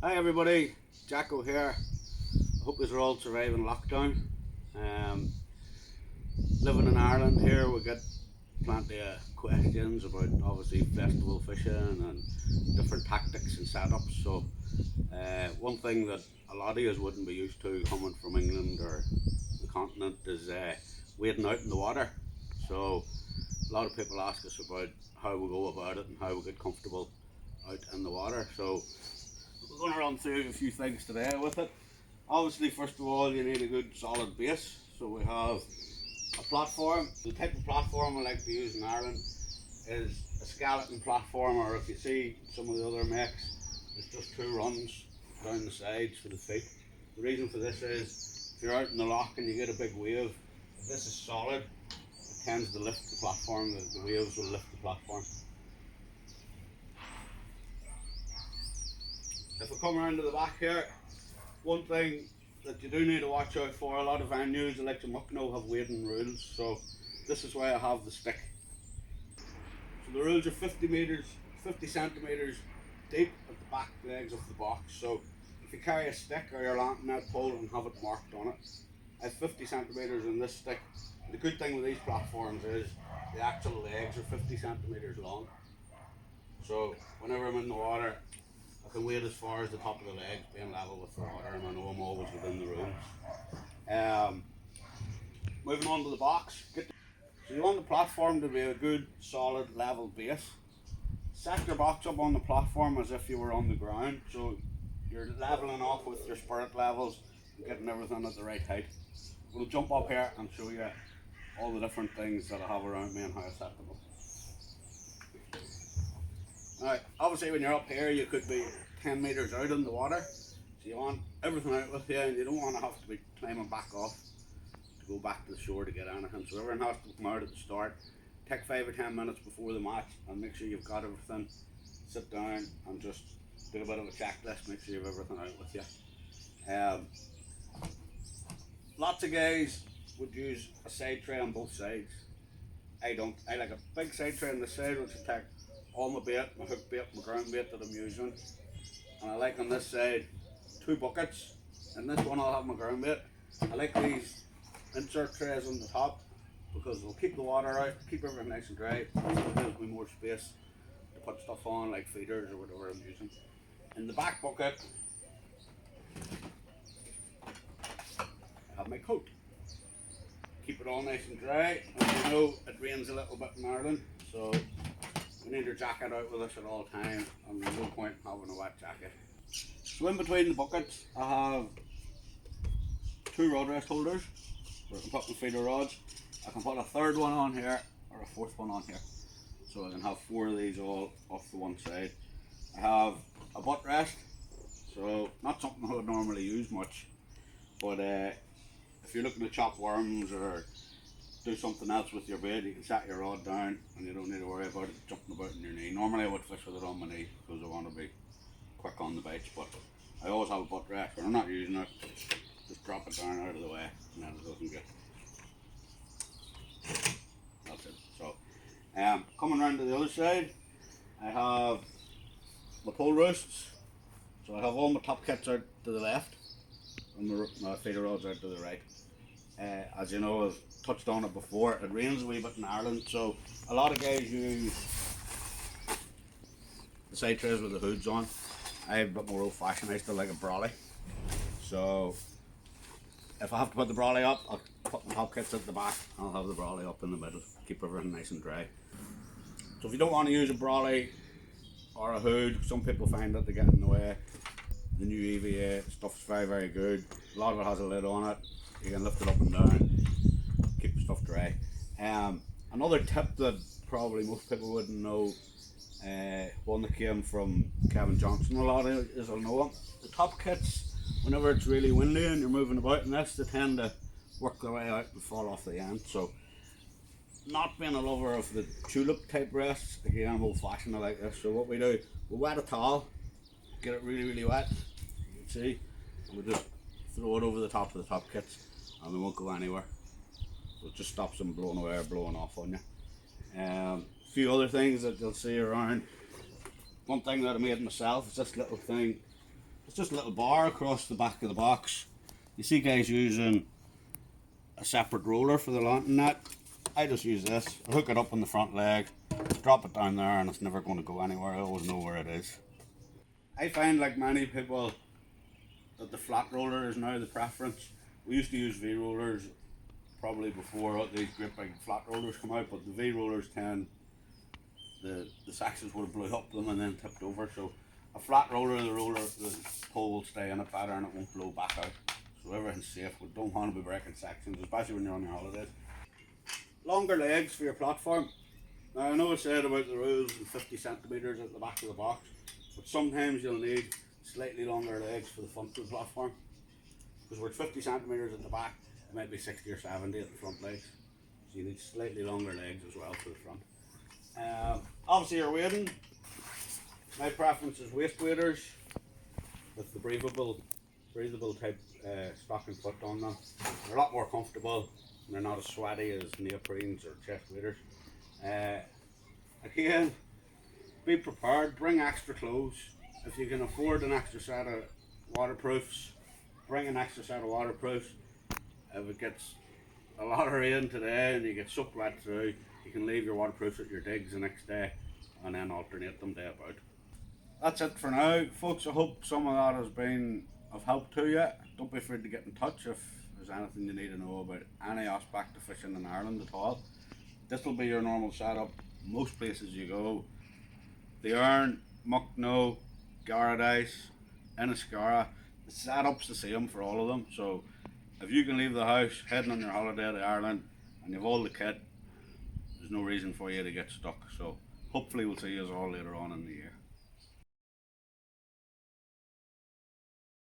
Hi everybody, Jacko here. I hope you're all surviving lockdown. Um, Living in Ireland here, we get plenty of questions about obviously festival fishing and different tactics and setups. So one thing that a lot of you wouldn't be used to coming from England or the continent is wading out in the water. So a lot of people ask us about how we go about it and how we get comfortable out in the water. So we're going to run through a few things today with it. Obviously, first of all, you need a good solid base. So we have a platform. The type of platform I like to use in Ireland is a skeleton platform, or if you see some of the other makes, it's just two runs down the sides for the feet. The reason for this is if you're out in the loch and you get a big wave, if this is solid, it tends to lift the platform. The waves will lift the platform. If we come around to the back here, one thing that you do need to watch out for, a lot of venues like the Muckno have wading rules, so this is why I have the stick. So the rules are 50 centimetres deep at the back legs of the box. So if you carry a stick or your lantern net pole and have it marked on it, I have 50 centimetres in this stick. The good thing with these platforms is the actual legs are 50 centimetres long. So whenever I'm in the water, I can wade as far as the top of the legs, being level with the water, and I know I'm always within the rules. Moving on to the box. So you want the platform to be a good, solid, level base. Set your box up on the platform as if you were on the ground, so you're leveling off with your spirit levels and getting everything at the right height. We'll jump up here and show you all the different things that I have around me and how I set them up. Now, obviously when you're up here you could be 10 metres out in the water, so you want everything out with you and you don't want to have to be climbing back off to go back to the shore to get anything. So everyone has to come out at the start, take 5 or 10 minutes before the match and make sure you've got everything. Sit down and just do a bit of a checklist, make sure you have everything out with you. Lots of guys would use a side tray on both sides. I don't. I like a big side tray on the side which will take all my bait, my hook bait, my ground bait that I'm using. And I like on this side 2 buckets. In this one I'll have my ground bait. I like these insert trays on the top because it'll keep the water out, keep everything nice and dry. It gives me more space to put stuff on like feeders or whatever I'm using. In the back bucket I have my coat. Keep it all nice and dry. As you know, it rains a little bit in Ireland, so we need our jacket out with us at all times, and there's no point in having a wet jacket. So in between the buckets I have 2 rod rest holders where I can put my feeder rods. I can put a third one on here or a fourth one on here. So I can have 4 of these all off the one side. I have a butt rest, so not something I would normally use much, but if you're looking to chop worms or do something else with your bait, you can set your rod down and you don't need to worry about it jumping about in your knee. Normally I would fish with it on my knee because I want to be quick on the bites, but I always have a butt rest. When I'm not using it, just drop it down out of the way and then it doesn't get. That's it. So coming around to the other side, I have my pole roosts. So I have all my top kits out to the left and my feeder rods out to the right. As you know, I've touched on it before, it rains a wee bit in Ireland, so a lot of guys use the side trays with the hoods on. I'm a bit more old fashioned, I still like a brolly. So if I have to put the brolly up, I'll put my top kits at the back and I'll have the brolly up in the middle, keep everything nice and dry. So if you don't want to use a brolly or a hood, some people find that they get in the way. The new EVA stuff's very, very good. A lot of it has a lid on it. You can lift it up and down, keep the stuff dry. Another tip that probably most people wouldn't know, one that came from Kevin Johnson, a lot of is will know him. The top kits, whenever it's really windy and you're moving about in this, they tend to work their way out and fall off the end. So, not being a lover of the tulip type rests, again I'm old fashioned, I like this. So what we do, we wet a towel, get it really, really wet, you can see, and we just throw it over the top of the top kits and they won't go anywhere. So it just stops them blowing away or blowing off on you. A few other things that you'll see around. One thing that I made myself is this little thing It's just a little bar across the back of the box. You see guys using a separate roller for the lantern net. I just use this. I hook it up on the front leg, drop it down there, and it's never going to go anywhere. I always know where it is. I find, like many people, that the flat roller is now the preference. We used to use V rollers probably before these great big flat rollers come out, but the V rollers tend, the sections would have blew up them and then tipped over. So a flat roller, the pole will stay in it better and it won't blow back out. So everything's safe. We don't want to be breaking sections, especially when you're on your holidays. Longer legs for your platform. Now I know I said about the rules and 50 centimetres at the back of the box, but sometimes you'll need slightly longer legs for the front of the platform. Because we're 50 centimetres at the back, it might be 60 or 70 at the front legs. So you need slightly longer legs as well for the front. Obviously your wading, my preference is waist waders with the breathable type stocking foot on them. They're a lot more comfortable and they're not as sweaty as neoprenes or chest waders. Again, be prepared, bring extra clothes. If you can afford an extra set of waterproofs, bring an extra set of waterproofs. If it gets a lot of rain today and you get soaked wet through, you can leave your waterproofs at your digs the next day and then alternate them day about. That's it for now, folks. I hope some of that has been of help to you. Don't be afraid to get in touch if there's anything you need to know about any aspect of fishing in Ireland at all. This will be your normal setup most places you go. The Erne, Muckno, Garadice, Enniscara, the setup's the same for all of them. So if you can leave the house heading on your holiday to Ireland and you've all the kit, there's no reason for you to get stuck. So hopefully we'll see you all later on in the year.